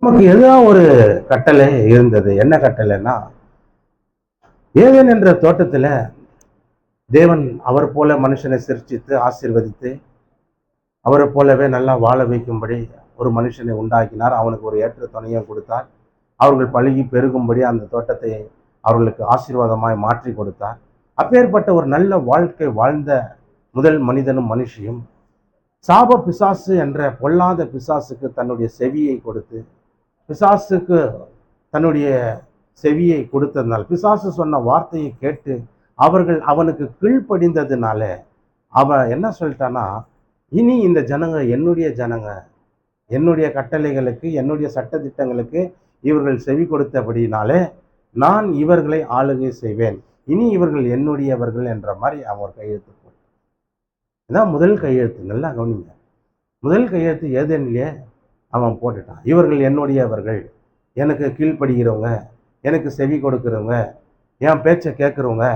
நமக்கு ஏதோ ஒரு கட்டளை இருந்தது. என்ன கட்டளைன்னா, ஏதேன் என்ற தோட்டத்துல தேவன் அவர் போல மனுஷனை சிருஷ்டித்து ஆசீர்வதித்து அவரை போலவே நல்லா வாழ வைக்கும்படி ஒரு மனுஷனை உண்டாக்கினார். அவனுக்கு ஒரு ஏற்ற துணையை கொடுத்தார். அவர்கள் பழுகி பெருகும்படி அந்த தோட்டத்தை அவர்களுக்கு ஆசீர்வாதமாய் மாற்றி கொடுத்தார். அப்பேற்பட்ட ஒரு நல்ல வாழ்க்கை வாழ்ந்த முதல் மனிதனும் மனுஷியும் சாப பிசாசு என்ற பொல்லாத பிசாசுக்கு தன்னுடைய செவியை கொடுத்து, பிசாசுக்கு தன்னுடைய செவியை கொடுத்ததுனால, பிசாசு சொன்ன வார்த்தையை கேட்டு அவர்கள் அவனுக்கு கீழ்ப்படிந்ததுனால அவன் என்ன சொல்லிட்டான்னா, இனி இந்த ஜனங்க என்னுடைய ஜனங்க, என்னுடைய கட்டளைகளுக்கு என்னுடைய சட்டதிட்டங்களுக்கு இவர்கள் செவி கொடுத்தபடினாலே நான் இவர்களை ஆளுகை செய்வேன், இனி இவர்கள் என்னுடையவர்கள் என்ற மாதிரி அவன் ஒரு கையெழுத்து போட்டான். இதான் முதல் கையெழுத்து. நல்லா கவனிங்க. முதல் கையெழுத்து ஏதேனிலே அவன் போட்டுட்டான். இவர்கள் என்னுடையவர்கள், எனக்கு கீழ்ப்படுகிறவங்க, எனக்கு செவி கொடுக்கிறவங்க, என் பேச்சை கேட்குறவங்க,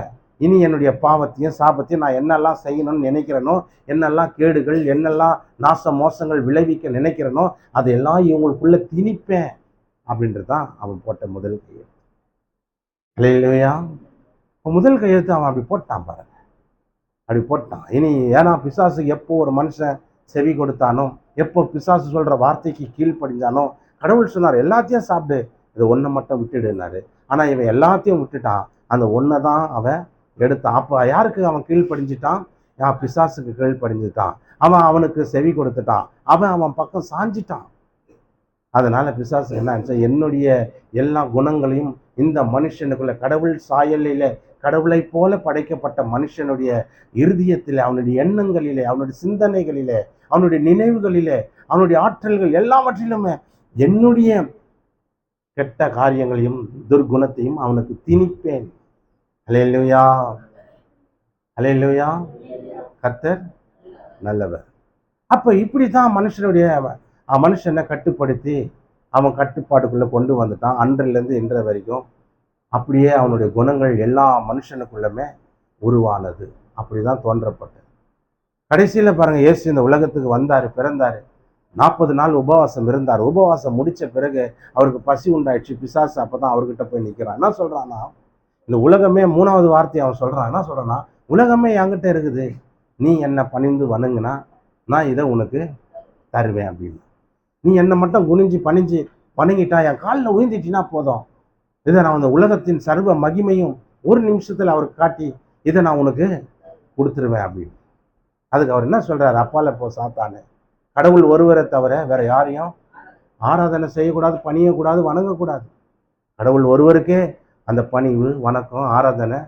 இனி என்னுடைய பாவத்தையும் சாபத்தையும் நான் என்னெல்லாம் செய்யணும்னு நினைக்கிறேனோ, என்னெல்லாம் கேடுகள் என்னெல்லாம் நாச மோசங்கள் விளைவிக்க நினைக்கிறேனோ அதையெல்லாம் இவங்களுக்குள்ள திணிப்பேன் அப்படின்றது தான் அவன் போட்ட முதல் கையெழுத்து. இல்லையா? முதல் கையெழுத்து அவன் அப்படி போட்டான் பாருங்க. அப்படி போட்டான். இனி ஏன்னா பிசாசு எப்போ ஒரு மனுஷன் செவி கொடுத்தானோ, எப்போ பிசாசு சொல்ற வார்த்தைக்கு கீழ்ப்படிஞ்சானோ, கடவுள் சொன்னார் எல்லாத்தையும் சாப்பிடு, இது ஒன்றை மட்டும் விட்டுடுனாரு. ஆனா இவன் எல்லாத்தையும் விட்டுட்டான், அந்த ஒன்றை தான் அவன் எடுத்தான். அப்போ யாருக்கு அவன் கீழ்ப்படிஞ்சிட்டான்? பிசாசுக்கு கீழ்ப்படிஞ்சிட்டான். அவனுக்கு செவி கொடுத்துட்டான். அவன் பக்கம் சாஞ்சிட்டான். அதனால பிசாசு என்ன ஆச்சு, என்னுடைய எல்லா குணங்களையும் இந்த மனுஷனுக்குள்ள கடவுள் சாயலில கடவுளை போல படைக்கப்பட்ட மனுஷனுடைய இருதயத்திலே, அவனுடைய எண்ணங்களிலே, அவனுடைய சிந்தனைகளிலே, அவனுடைய நினைவுகளிலே, அவனுடைய ஆற்றல்கள் எல்லாவற்றிலுமே என்னுடைய கெட்ட காரியங்களையும் துர்குணத்தையும் அவனுக்கு திணிப்பேன். அல்லேலூயா, அல்லேலூயா. கர்த்தர் நல்லவர். அப்ப இப்படித்தான் மனுஷனை கட்டுப்படுத்தி அவன் கட்டுப்பாட்டுக்குள்ள கொண்டு வந்துட்டான். அன்றிலிருந்து இன்றைய வரைக்கும் அப்படியே அவனுடைய குணங்கள் எல்லா மனுஷனுக்குள்ளமே உருவானது. அப்படிதான் தோன்றப்பட்டது. கடைசியில பாருங்க, இயேசு இந்த உலகத்துக்கு வந்தாரு, பிறந்தாரு, 40 நாள் உபவாசம் இருந்தார். உபவாசம் முடிச்ச பிறகு அவருக்கு பசி உண்டாயிடுச்சு. பிசாசு அப்பதான் அவர்கிட்ட போய் நிற்கிறான். என்ன சொல்றான்னா, இந்த உலகமே, 3வது வார்த்தையை அவன் சொல்றான். என்ன சொல்றான்னா, உலகமே என்கிட்ட இருக்குது, நீ என்னை பணிந்து வணங்குனா நான் இதை உனக்கு தருவேன் அப்படின்னு. நீ என்னை மட்டும் குனிஞ்சு பணிஞ்சு வணங்கிட்டா, என் காலில் உயர்ந்துட்டினா போதும், இதை நான் அந்த உலகத்தின் சர்வ மகிமையும் ஒரு நிமிஷத்துல அவருக்கு காட்டி இதை நான் உனக்கு கொடுத்துருவேன் அப்படின்னு. அதுக்கு அவர் என்ன சொல்றாரு, அப்பால போ சாத்தானே, கடவுள் ஒருவரை தவிர வேற யாரையும் ஆராதனை செய்யக்கூடாது, பணியக்கூடாது, வணங்கக்கூடாது. கடவுள் ஒருவருக்கே அந்த பணிவு, வணக்கம், ஆராதனை,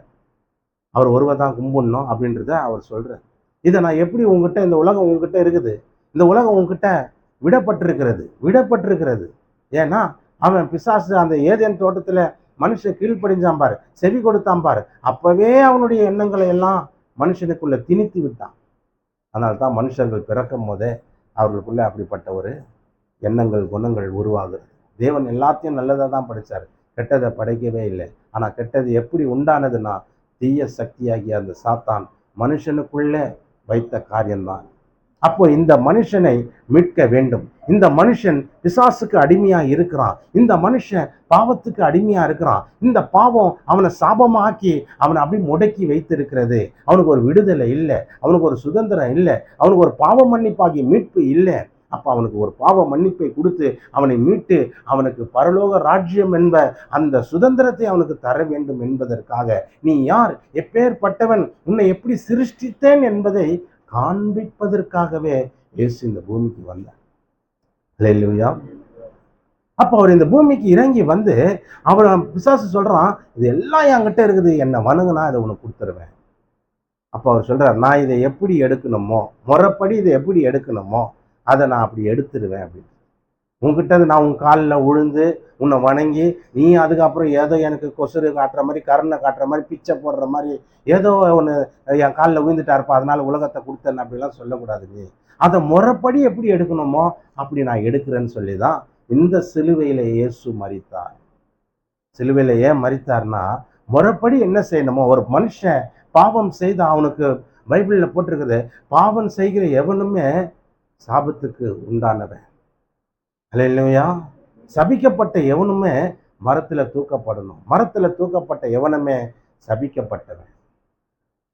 அவர் ஒருவர் தான் கும்பிடணும் அப்படின்றத அவர் சொல்றார். இதை நான் எப்படி உங்ககிட்ட, இந்த உலகம் உங்ககிட்ட இருக்குது, இந்த உலகம் உங்ககிட்ட விடப்பட்டிருக்கிறது. ஏன்னா அவன் பிசாசு அந்த ஏதேன் தோட்டத்துல மனுஷன் கீழ்ப்படிஞ்சான் பாரு, செவி கொடுத்தான் பாரு, அப்பவே அவனுடைய எண்ணங்களை எல்லாம் மனுஷனுக்குள்ள திணித்து விட்டான். அதனால தான் மனுஷர்கள் பிறக்கும் போதே அவர்களுக்குள்ள அப்படிப்பட்ட ஒரு எண்ணங்கள், குணங்கள் உருவாகுது. தேவன் எல்லாத்தையும் நல்லதாக தான் படைச்சார், கெட்டதை படைக்கவே இல்லை. ஆனால் கெட்டது எப்படி உண்டானதுன்னா, தீய சக்தியாகிய அந்த சாத்தான் மனுஷனுக்குள்ளே வைத்த காரியம்தான். அப்போ இந்த மனுஷனை மீட்க வேண்டும். இந்த மனுஷன் பிசாசுக்கு அடிமையா இருக்கிறான், இந்த மனுஷன் பாவத்துக்கு அடிமையா இருக்கிறான். இந்த பாவம் அவனை சாபமாக்கி அவனை அப்படி முடக்கி வைத்திருக்கிறது. அவனுக்கு ஒரு விடுதலை இல்லை, அவனுக்கு ஒரு சுதந்திரம் இல்லை, அவனுக்கு ஒரு பாவ மன்னிப்பாகிய மீட்பு இல்லை. அப்ப அவனுக்கு ஒரு பாவ மன்னிப்பை கொடுத்து அவனை மீட்டு அவனுக்கு பரலோக ராஜ்யம் என்ப அந்த சுதந்திரத்தை அவனுக்கு தர வேண்டும் என்பதற்காக, நீ யார், எப்பேற்பட்டவன், உன்னை எப்படி சிருஷ்டித்தேன் என்பதை காண்பிப்பதற்காகவே இயேசு இந்த பூமிக்கு வந்தார். அல்லேலூயா. அப்ப அவர் இந்த பூமிக்கு இறங்கி வந்து அவர் பிசாசு சொல்றான், இது எல்லாம் என்கிட்ட இருக்குது, என்னை வணங்குனா இதை உனக்கு கொடுத்துருவேன். அப்ப அவர் சொல்றார், நான் இதை எப்படி எடுக்கணுமோ, முறைப்படி இதை எப்படி எடுக்கணுமோ அதை நான் அப்படி எடுத்துருவேன் அப்படின்னு. உங்ககிட்ட நான் உன் காலில் விழுந்து உன்னை வணங்கி, நீ அதுக்கப்புறம் ஏதோ எனக்கு கொசுறு காட்டுற மாதிரி, கருணை காட்டுற மாதிரி, பிச்சை போடுற மாதிரி, ஏதோ ஒன்று என் காலில் விழுந்துட்டா இருப்பா அதனால உலகத்தை கொடுத்தேன் அப்படிலாம் சொல்லக்கூடாது. நீ அதை முறைப்படி எப்படி எடுக்கணுமோ அப்படி நான் எடுக்கிறேன்னு சொல்லி தான் இந்த சிலுவையில இயேசு மரித்தார். சிலுவையில ஏன் மரித்தார்னா, முறைப்படி என்ன செய்யணுமோ, ஒரு மனுஷன் பாவம் செய்த அவனுக்கு பைபிள்ல போட்டிருக்குது, பாவம் செய்கிற எவனுமே சாபத்துக்கு உண்டானவன். அல்லேலூயா. சபிக்கப்பட்ட எவனுமே மரத்துல தூக்கப்படணும். மரத்துல தூக்கப்பட்ட எவனுமே சபிக்கப்பட்டவன்.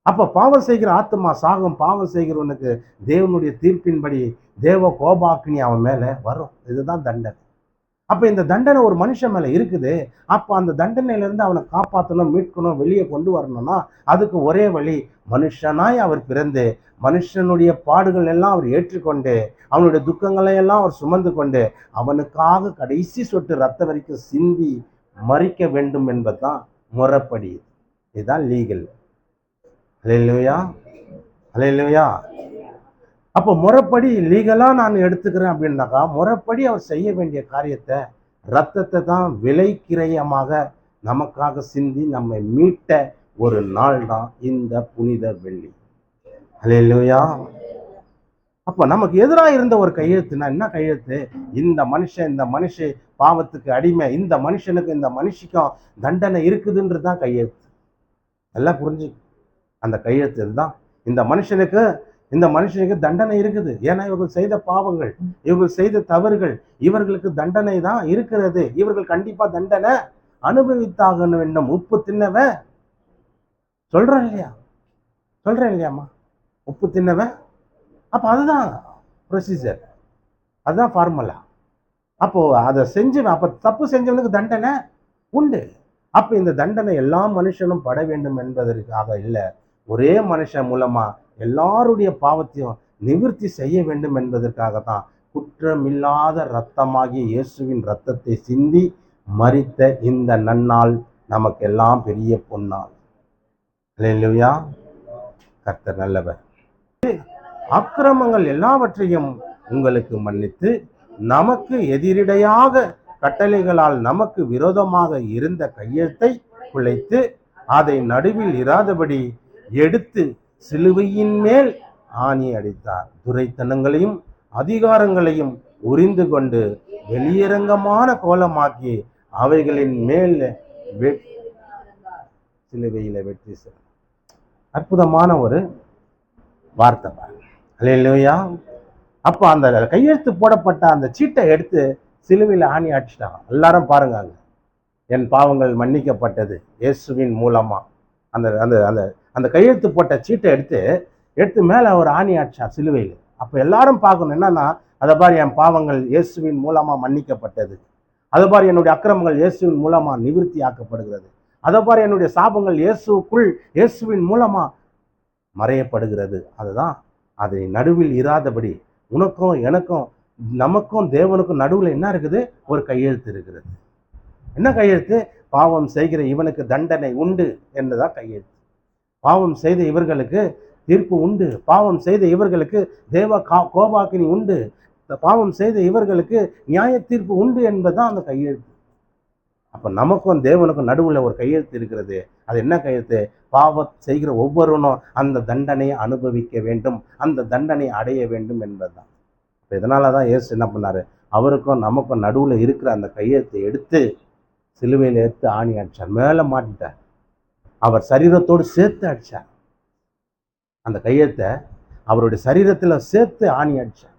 அப்ப பாவம் செய்கிற ஆத்மா சாகும். பாவம் செய்கிறவனுக்கு தேவனுடைய தீர்ப்பின்படி தேவ கோபாக்கினி அவன் மேல வரும். இதுதான் தண்டனை. அப்ப இந்த தண்டனை ஒரு மனுஷன் மேல இருக்குது. அப்ப அந்த தண்டனையில இருந்து அவனை காப்பாற்றணும், மீட்கணும், வெளியே கொண்டு வரணும்னா அதுக்கு ஒரே வழி, மனுஷனாய் அவர் பிறந்து மனுஷனுடைய பாடுகள் எல்லாம் அவர் ஏற்றுக்கொண்டு அவனுடைய துக்கங்களை எல்லாம் அவர் சுமந்து கொண்டு அவனுக்காக கடைசி சொட்டு ரத்த வரைக்கும் சிந்தி மறிக்க வேண்டும் என்பதுதான் முறைப்படி. இதுதான் லீகல். அல்லேலூயா, அல்லேலூயா. அப்போ முறைப்படி லீகலா நான் எடுத்துக்கிறேன் அப்படின்னாக்கா, முறைப்படி அவர் செய்ய வேண்டிய காரியத்தை, ரத்தத்தை தான் விலை கிரயமாக நமக்காக சிந்தி நம்மை மீட்ட ஒரு நாள் தான் இந்த புனித வெள்ளி. அல்லேலூயா. அப்போ நமக்கு எதிராக இருந்த ஒரு கையெழுத்துனா என்ன கையெழுத்து? இந்த மனுஷன் பாவத்துக்கு அடிமை, இந்த மனுஷனுக்கு இந்த மனுஷிக்கும் தண்டனை இருக்குதுன்றது தான் கையெழுத்து. எல்லாம் புரிஞ்சு அந்த கையெழுத்து தான். இந்த மனுஷனுக்கு தண்டனை இருக்குது. ஏன்னா இவர்கள் செய்த பாவங்கள், இவர்கள் செய்த தவறுகள், இவர்களுக்கு தண்டனை தான் இருக்கிறது. இவர்கள் கண்டிப்பா தண்டனை அனுபவித்தாக வேண்டும். உப்பு தின்னவன் சொல்றேன் இல்லையாம்மா, உப்பு தின்னவன். அப்ப அதுதான் ப்ரொசீஜர், அதுதான் ஃபார்முலா. அப்போ அதை செஞ்சவன், அப்ப தப்பு செஞ்சவனுக்கு தண்டனை உண்டு. அப்ப இந்த தண்டனை எல்லா மனுஷனும் பட வேண்டும் என்பதற்காக இல்லை, ஒரே மனுஷன் மூலமா எல்லாருடைய பாவத்தையும் நிவர்த்தி செய்ய வேண்டும் என்பதற்காக தான் குற்றமில்லாத இரத்தமாகிய இயேசுவின் இரத்தத்தை சிந்தி மரித்த இந்த நன்னாள் நமக்கெல்லாம் பெரிய பொன்னாள். அல்லேலூயா. கர்த்தர் நல்லவர். அக்கிரமங்கள் எல்லாவற்றையும் உங்களுக்கு மன்னித்து நமக்கு எதிரிடையாக கட்டளைகளால் நமக்கு விரோதமாக இருந்த கையெழுத்தை குலைத்து அதை நடுவில் இராதபடி எடுத்து சிலுவையின் மேல் ஆணி அடித்தார். துரைத்தனங்களையும் அதிகாரங்களையும் உரிந்து கொண்டு வெளியரங்கமான கோலமாக்கி அவைகளின் மேல் சிலுவையில வெற்றி செய்தார். அற்புதமான ஒரு வார்த்தை பாருங்க. அல்லேலூயா. அப்போ அந்த கையெழுத்து போடப்பட்ட அந்த சீட்டை எடுத்து சிலுவையில் ஆணி அடிச்சிட்டாங்க. எல்லாரும் பாருங்க, என் பாவங்கள் மன்னிக்கப்பட்டது இயேசுவின் மூலமா. அந்த அந்த அந்த அந்த கையெழுத்து போட்ட சீட்டை எடுத்து மேலே ஒரு ஆணி அடிச்சார் சிலுவையில். அப்போ எல்லாரும் பார்க்கணும் என்னன்னா, அதை பாரு, என் பாவங்கள் இயேசுவின் மூலமா மன்னிக்கப்பட்டது. அதை பாரு, என்னுடைய அக்கிரமங்கள் இயேசுவின் மூலமா நிவர்த்தி ஆக்கப்படுகிறது. அதை பாரு, என்னுடைய சாபங்கள் இயேசுவின் மூலமா மறையப்படுகிறது. அதுதான், அதை நடுவில் இராதபடி உனக்கும் எனக்கும் நமக்கும் தேவனுக்கும் நடுவில் என்ன இருக்குது? ஒரு கையெழுத்து இருக்கிறது. என்ன கையெழுத்து? பாவம் செய்கிற இவனுக்கு தண்டனை உண்டு என்றுதான் கையெழுத்து. பாவம் செய்த இவர்களுக்கு தீர்ப்பு உண்டு, பாவம் செய்த இவர்களுக்கு தேவ கோபாக்கினி உண்டு, பாவம் செய்த இவர்களுக்கு நியாய தீர்ப்பு உண்டு என்பதுதான் அந்த கையெழுத்து. அப்ப நமக்கும் தேவனுக்கும் நடுவில் ஒரு கையெழுத்து இருக்கிறது. அது என்ன கையெழுத்து? பாவம் செய்கிற ஒவ்வொருவனும் அந்த தண்டனையை அனுபவிக்க வேண்டும், அந்த தண்டனை அடைய வேண்டும் என்பதுதான். இதனாலதான் இயேசு என்ன பண்ணாரு? அவருக்கும் நமக்கும் நடுவில் இருக்கிற அந்த கையெழுத்தை எடுத்து சிலுவையில் எடுத்து ஆணி அடிச்சார், மேலே மாட்டிட்டார். அவர் சரீரத்தோடு சேர்த்து அடிச்சார். அந்த கையெழுத்தை அவருடைய சரீரத்தில் சேர்த்து ஆணி அடிச்சார்.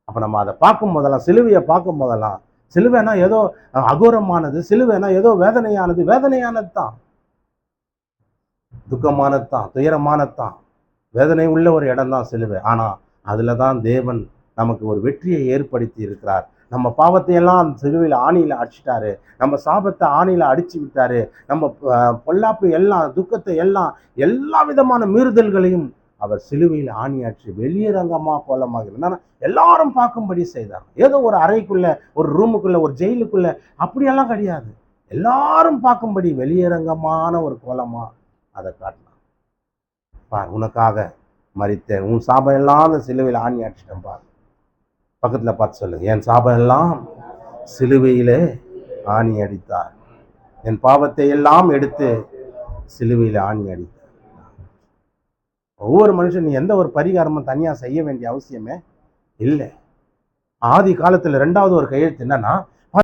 அப்போ நம்ம அதை பார்க்கும் போதெல்லாம், சிலுவையை பார்க்கும் போதெல்லாம், சிலுவைனா ஏதோ அகோரமானது, சிலுவைனா ஏதோ வேதனையானது தான், துக்கமானது தான், துயரமானது தான், வேதனை உள்ள ஒரு இடம் தான் சிலுவை. ஆனால் அதில் தான் தேவன் நமக்கு ஒரு வெற்றியை ஏற்படுத்தி இருக்கிறார். நம்ம பாவத்தை எல்லாம் அந்த சிலுவையில் ஆணியில் அடிச்சிட்டாரு, நம்ம சாபத்தை ஆணியில் அடிச்சு விட்டாரு, நம்ம பொல்லாப்பு எல்லாம், துக்கத்தை எல்லாம், எல்லா விதமான மீறுதல்களையும் அவர் சிலுவையில் ஆணி அடிச்சு வெளியரங்கமாக கோலமாக எல்லாரும் பார்க்கும்படி செய்தார். ஏதோ ஒரு அறைக்குள்ள, ஒரு ரூமுக்குள்ள, ஒரு ஜெயிலுக்குள்ள அப்படியெல்லாம் கிடையாது. எல்லாரும் பார்க்கும்படி வெளியரங்கமான ஒரு கோலமா அதை காட்டினார். பார், உனக்காக மரித்தேன், உன் சாபம் எல்லாம் அந்த சிலுவையில் ஆணி அடிச்சிட்டேன் பார். பக்கத்தில் பார்த்து சொல்லுங்க, என் சாபம் எல்லாம் சிலுவையிலே ஆணி அடித்தார், என் பாவத்தை எல்லாம் எடுத்து சிலுவையில் ஆணி அடித்தார். ஒவ்வொரு மனுஷன் எந்த ஒரு பரிகாரமும் தனியாக செய்ய வேண்டிய அவசியமே இல்லை. ஆதி காலத்தில் ரெண்டாவது ஒரு கையெழுத்து என்னன்னா,